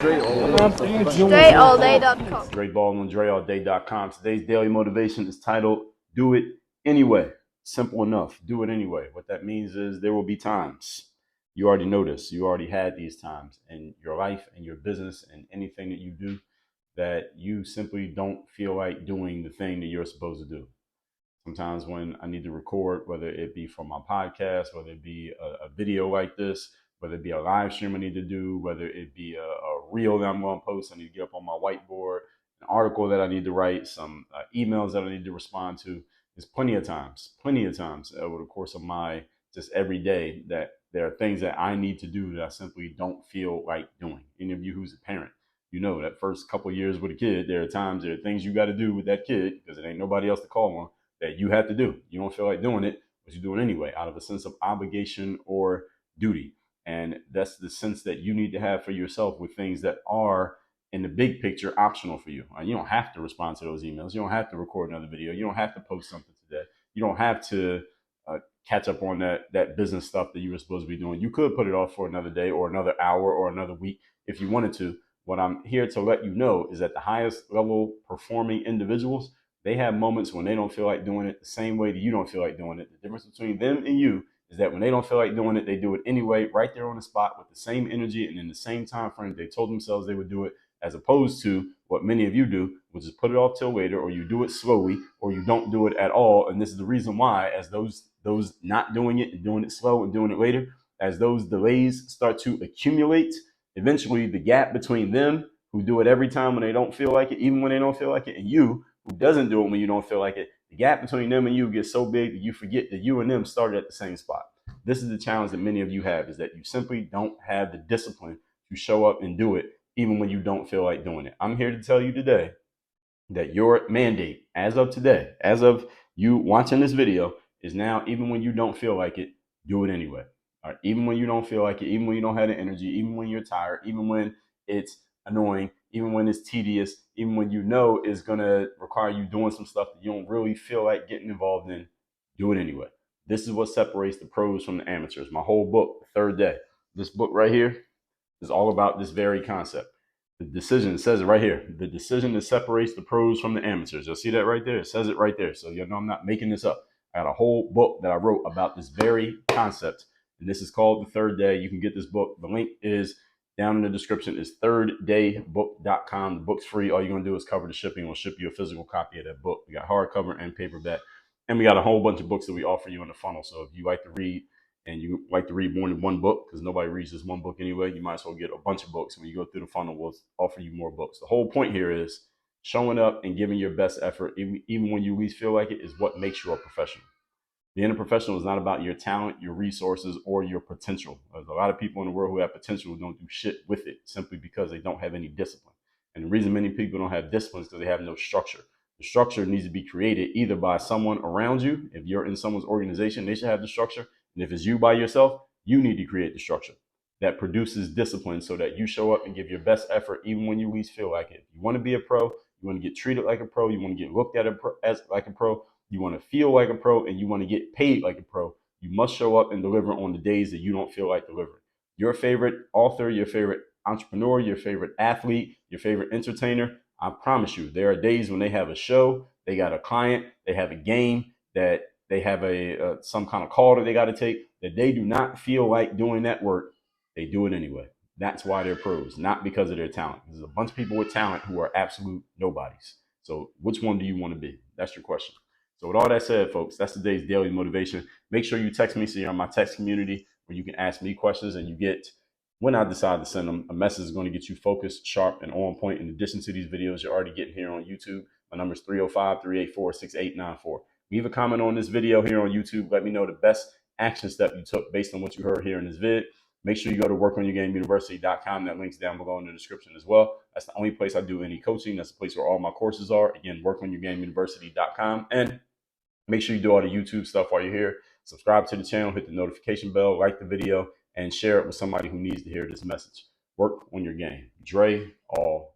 DreAllDay.com. Dre Baldwin, DreAllDay.com. Today's daily motivation is titled, Do It Anyway. Simple enough. Do it anyway. What that means is there will be times. You already know this. You already had these times in your life and your business and anything that you do that you simply don't feel like doing the thing that you're supposed to do. Sometimes when I need to record, whether it be for my podcast, whether it be a video like this, whether it be a live stream I need to do, whether it be a reel that I'm going to post, I need to get up on my whiteboard, an article that I need to write, some emails that I need to respond to. There's plenty of times over the course of my just every day that there are things that I need to do that I simply don't feel like doing. Any of you who's a parent, you know that first couple of years with a kid, there are things you got to do with that kid because it ain't nobody else to call on that you have to do. You don't feel like doing it, but you do it anyway out of a sense of obligation or duty. And that's the sense that you need to have for yourself with things that are in the big picture optional for you. You don't have to respond to those emails. You don't have to record another video. You don't have to post something today. You don't have to catch up on that business stuff that you were supposed to be doing. You could put it off for another day or another hour or another week if you wanted to. What I'm here to let you know is that the highest level performing individuals, they have moments when they don't feel like doing it the same way that you don't feel like doing it. The difference between them and you is that when they don't feel like doing it, they do it anyway, right there on the spot with the same energy and in the same time frame they told themselves they would do it, as opposed to what many of you do, which is put it off till later, or you do it slowly, or you don't do it at all. And this is the reason why, as those not doing it and doing it slow and doing it later, as those delays start to accumulate, eventually the gap between them who do it every time when they don't feel like it, even when they don't feel like it, and you who doesn't do it when you don't feel like it, the gap between them and you gets so big that you forget that you and them started at the same spot. This is the challenge that many of you have, is that you simply don't have the discipline to show up and do it even when you don't feel like doing it. I'm here to tell you today that your mandate as of today, as of you watching this video, is now, even when you don't feel like it, do it anyway. All right? Even when you don't feel like it, even when you don't have the energy, even when you're tired, even when it's annoying, even when it's tedious, even when you know it's going to require you doing some stuff that you don't really feel like getting involved in, do it anyway. This is what separates the pros from the amateurs. My whole book, The Third Day, this book right here is all about this very concept. The decision, it says it right here, the decision that separates the pros from the amateurs. You'll see that right there. It says it right there. So you know I'm not making this up. I got a whole book that I wrote about this very concept. And this is called The Third Day. You can get this book. The link is down in the description. It's thirddaybook.com. The book's free. All you're going to do is cover the shipping. We'll ship you a physical copy of that book. We got hardcover and paperback. And we got a whole bunch of books that we offer you in the funnel. So if you like to read, and you like to read more than one book, because nobody reads this one book anyway, you might as well get a bunch of books. When you go through the funnel, we'll offer you more books. The whole point here is showing up and giving your best effort, even when you least feel like it, is what makes you a professional. Being a professional is not about your talent, your resources, or your potential. There's a lot of people in the world who have potential who don't do shit with it simply because they don't have any discipline. And the reason many people don't have discipline is because they have no structure. The structure needs to be created either by someone around you. If you're in someone's organization, they should have the structure. And if it's you by yourself, you need to create the structure that produces discipline so that you show up and give your best effort even when you least feel like it. If you want to be a pro, you want to get treated like a pro, you want to get looked at as like a pro, you want to feel like a pro, and you want to get paid like a pro, you must show up and deliver on the days that you don't feel like delivering. Your favorite author, your favorite entrepreneur, your favorite athlete, your favorite entertainer, I promise you, there are days when they have a show, they got a client, they have a game, that they have some kind of call that they got to take, that they do not feel like doing that work, they do it anyway. That's why they're pros, not because of their talent. There's a bunch of people with talent who are absolute nobodies. So which one do you want to be? That's your question. So with all that said, folks, that's today's daily motivation. Make sure you text me so you're on my text community where you can ask me questions, and you get, when I decide to send them, a message is going to get you focused, sharp, and on point. In addition to these videos you're already getting here on YouTube, my number is 305-384-6894. Leave a comment on this video here on YouTube. Let me know the best action step you took based on what you heard here in this vid. Make sure you go to workonyourgameuniversity.com. That link's down below in the description as well. That's the only place I do any coaching. That's the place where all my courses are. Again, workonyourgameuniversity.com. And make sure you do all the YouTube stuff while you're here. Subscribe to the channel, hit the notification bell, like the video, and share it with somebody who needs to hear this message. Work on your game. Dre all